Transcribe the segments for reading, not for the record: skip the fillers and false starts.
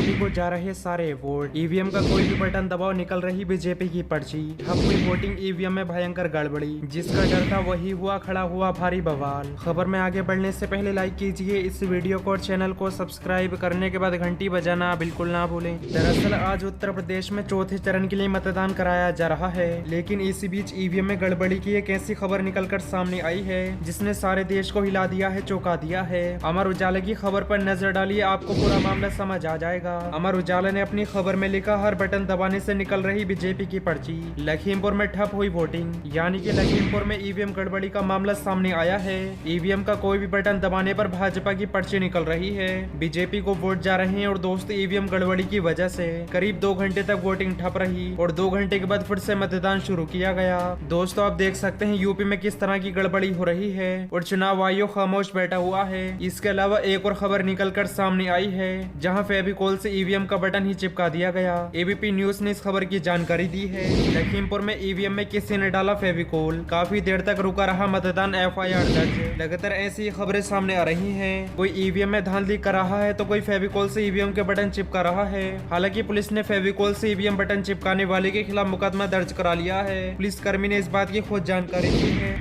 BJP को जा रहे सारे वोट। ईवीएम का कोई भी बटन दबाओ निकल रही बीजेपी की पर्ची। अब हुई वोटिंग ईवीएम में भयंकर गड़बड़ी, जिसका डर था वही हुआ, खड़ा हुआ भारी बवाल। खबर में आगे बढ़ने से पहले लाइक कीजिए इस वीडियो को और चैनल को सब्सक्राइब करने के बाद घंटी बजाना बिल्कुल ना भूलें। दरअसल आज उत्तर प्रदेश में चौथे चरण के लिए मतदान कराया जा रहा है, लेकिन इसी बीच ईवीएम में गड़बड़ी की एक ऐसी खबर निकलकर सामने आई है जिसने सारे देश को हिला दिया है, चौंका दिया है। अमर उजाला की खबर पर नजर डालिए, आपको पूरा मामला समझ आ जाएगा। अमर उजाला ने अपनी खबर में लिखा, हर बटन दबाने से निकल रही बीजेपी की पर्ची। लखीमपुर में ठप हुई वोटिंग, यानी कि लखीमपुर में ईवीएम गड़बड़ी का मामला सामने आया है। ईवीएम का कोई भी बटन दबाने पर भाजपा की पर्ची निकल रही है, बीजेपी को वोट जा रहे हैं। और दोस्त ईवीएम गड़बड़ी की वजह से करीब 2 घंटे तक वोटिंग ठप रही और 2 घंटे के बाद फिर से मतदान शुरू किया गया। दोस्तों आप देख सकते हैं यूपी में किस तरह की गड़बड़ी हो रही है और चुनाव आयोग खामोश बैठा हुआ है। इसके अलावा एक और खबर निकलकर सामने आई है, जहां फेविकोल से ईवीएम का बटन ही चिपका दिया गया। एबीपी न्यूज ने इस खबर की जानकारी दी है। लखीमपुर में ईवीएम में किसी ने डाला फेविकोल, काफी देर तक रुका रहा मतदान, एफआईआर दर्ज। लगातार ऐसी खबरें सामने आ रही हैं। कोई ईवीएम में धांधली कर रहा है तो कोई फेविकोल से ईवीएम के बटन चिपका रहा है। हालांकि पुलिस ने फेविकोल से ईवीएम बटन चिपकाने वाले के खिलाफ मुकदमा दर्ज करा लिया है। पुलिस कर्मी ने इस बात की खुद जानकारी दी है।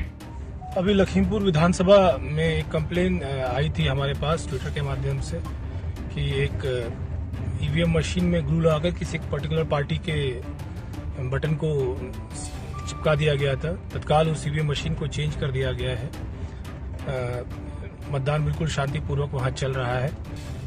अभी लखीमपुर विधानसभा में एक कंप्लेन आई थी हमारे पास ट्विटर के माध्यम से कि एक ईवीएम मशीन में ग्लू लगाकर किसी एक पर्टिकुलर पार्टी के बटन को चिपका दिया गया था। तत्काल उस ईवीएम मशीन को चेंज कर दिया गया है। मतदान बिल्कुल शांतिपूर्वक वहां चल रहा है।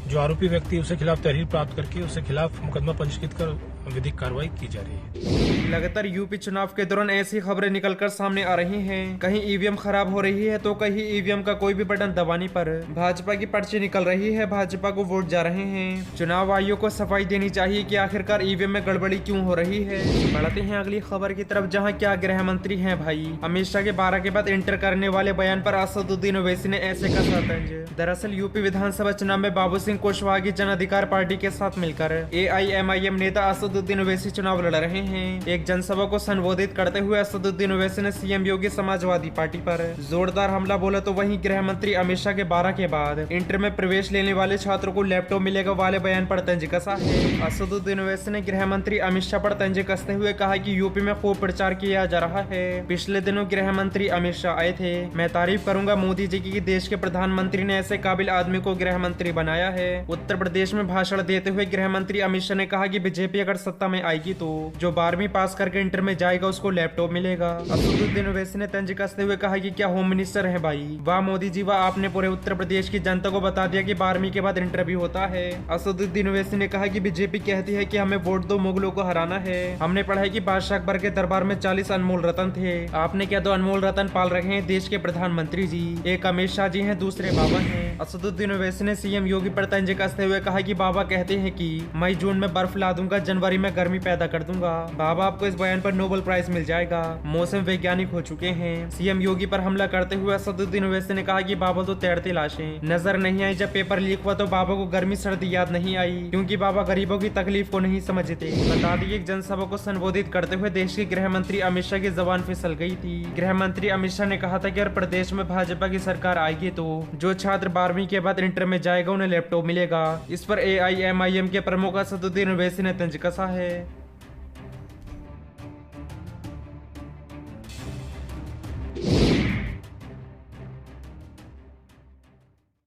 जो आरोपी व्यक्ति उसके खिलाफ तहरीर प्राप्त करके उसके खिलाफ मुकदमा पंजीकृत कर विधिक कार्रवाई की जा रही है। लगातार यूपी चुनाव के दौरान ऐसी खबरें निकलकर सामने आ रही हैं। कहीं ईवीएम खराब हो रही है तो कहीं ईवीएम का कोई भी बटन दबाने पर भाजपा की पर्ची निकल रही है, भाजपा को वोट जा रहे हैं। चुनाव आयोग को सफाई देनी चाहिए कि आखिरकार ईवीएम में गड़बड़ी क्यों हो रही है। बढ़ते हैं अगली खबर की तरफ, जहाँ क्या गृह मंत्री है भाई। अमित शाह के 12 के बाद इंटर करने वाले बयान पर असदुद्दीन ओवैसी ने ऐसे कहा तंज। दरअसल यूपी विधानसभा चुनाव में बाबू सिंह कुशवाहा की जन अधिकार पार्टी के साथ मिलकर AIMIM नेता असदुद्दीन ओवैसी चुनाव लड़ रहे हैं। एक जनसभा को संबोधित करते हुए असदुद्दीन ओवैसी ने सीएम योगी समाजवादी पार्टी पर जोरदार हमला बोला। तो वहीं गृह मंत्री अमित शाह के 12 के बाद इंटर में प्रवेश लेने वाले छात्रों को लैपटॉप मिलेगा वाले बयान पर तंज कसा है। असदुद्दीन ओवैसी ने गृह मंत्री अमित शाह पर तंज कसते हुए कहा कि यूपी में खूब प्रचार किया जा रहा है। पिछले दिनों गृह मंत्री अमित शाह आए थे। मैं तारीफ करूंगा मोदी जी की, देश के प्रधानमंत्री ने ऐसे काबिल आदमी को गृह मंत्री बनाया है। उत्तर प्रदेश में भाषण देते हुए गृह मंत्री अमित शाह ने कहा कि बीजेपी अगर सत्ता में आएगी तो जो 12वीं पास करके इंटर में जाएगा उसको लैपटॉप मिलेगा। असदुद्दीन ओवैसी ने तंज कसते हुए कहा कि क्या होम मिनिस्टर है भाई, वाह मोदी जी वाह, आपने पूरे उत्तर प्रदेश की जनता को बता दिया कि 12वीं के बाद इंटर भी होता है। असदुद्दीन ओवैसी ने कहा कि बीजेपी कहती है कि हमें वोट दो, मुगलों को हराना है। हमने पढ़ा है कि बादशाह अकबर के दरबार में 40 अनमोल रतन थे, आपने क्या 2 अनमोल रतन पाल रहे हैं देश के प्रधानमंत्री जी। एक अमित शाह जी हैं, दूसरे बाबा हैं। असदुद्दीन ओवैसी ने सीएम योगी पर तंज कसते हुए कहा कि बाबा कहते हैं कि मई जून में बर्फ ला दूंगा, जनवरी में गर्मी पैदा कर दूंगा। बाबा आपको इस बयान पर नोबेल प्राइज मिल जाएगा, मौसम वैज्ञानिक हो चुके हैं। सीएम योगी पर हमला करते हुए असदुद्दीन ओवैसी ने कहा कि बाबा तो तैरती लाशें नजर नहीं आई। जब पेपर लीक हुआ तो बाबा को गर्मी सर्दी याद नहीं आई, क्योंकि बाबा गरीबों की तकलीफ को नहीं समझते। बता दी एक जनसभा को संबोधित करते हुए देश के गृह मंत्री अमित शाह की जबान फिसल गई थी। गृह मंत्री अमित शाह ने कहा था कि अगर प्रदेश में भाजपा की सरकार आएगी तो जो छात्र 12वीं के बाद इंटर में जाएगा उन्हें लैपटॉप मिलेगा। इस पर AIMIM के प्रमुख असदुद्दीन ओवैसी ने तंज कसा है।